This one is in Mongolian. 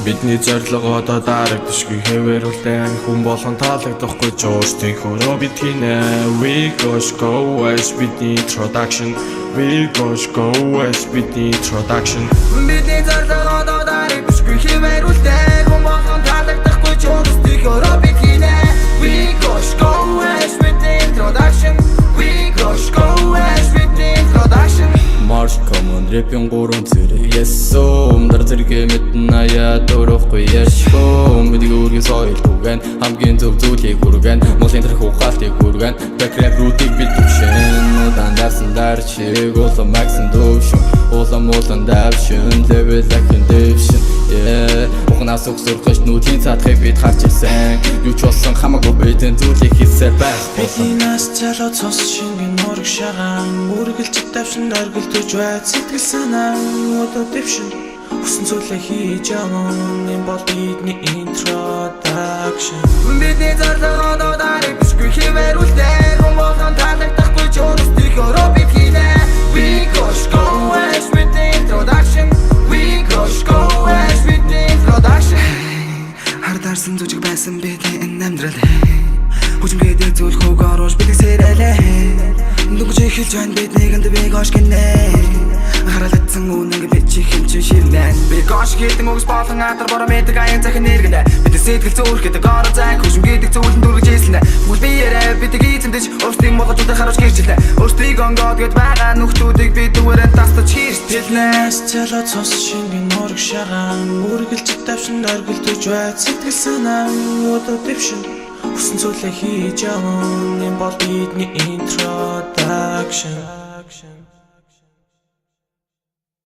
Бидний зорилго одоо дарагдшгүй хэвээр үлдэн хүн болгон таалагдахгүй жуурстын хөрөө бид хийнэ. We go west бидний introduction. We go west бидний introduction. Бидний зорилго одоо дарагдшгүй хэвээр үлдэн хүн болгон таалагдахгүй жуурстын хөрөө бид хийнэ. We go west бидний introduction. We go west бидний introduction. March common рэпийн гурван зэрэг yes өмдөр зэрэгэ мэднэ яа дөрөхгүй яшгүй мэдээ үргэн соёлгүйгэн хамгийн зөв зүйлийг хүргэн муулын тэрх ухаалтыг хүргэн back rap руудыг бид төвшин удаандарсан дарчиг улам максин дөвшин улам давшин level like дэвшин ухнаас өгсөрхөж нүдийн цаатахыг бид харж ирсэн юу ч болсон хамаагүй бидэн зүйлийг хийсээр байх бидний нас залуу цус шингэн нураг шагаан үргэлж давшин оргилдож байц сэтгэл санаа одоо дэвшин хүссэн зүйлээ хийж явна энэ бол бидний introduction. Бидний зорилго одоо дарагдшгүй хэвээр үлдэн хүн болгон таалагдахгүй жуурстын хөрөө бид хийнэ. We go west with the introduction. We go west with the introduction. Хардарсан зүжиг байсан бидний энэ амьдрал хүчмгээд зүйл хөг оруулж бидийг сэрэлээ дүнж эхэлж байна бид нэгэнд би гош гинэ харалцсан үнэн би чи хэмчин шивнэн би гош гэдэг мөгс болон атар бороо мэдэг аян захин нэргэндэ бид сэтгэл зөөрхөд гоор зай хүчмгээд зүйлэн дүргэж ийслэнэ бүл биээрээ бидийг эзэмдэж өөрсдийн болгоочдод харуулж гэрчлээ өөрсдийг онгоод гээд байгаа нүхтүүдийг би дүүрэн тастаж хийртэлнэ залуу цус шингэн нураг шагаан үргэлж давшин оргилдож байц сэтгэл санаа одоо дэвшин хүссэн зүйлээ хийж явна энэ бол бидний introduction.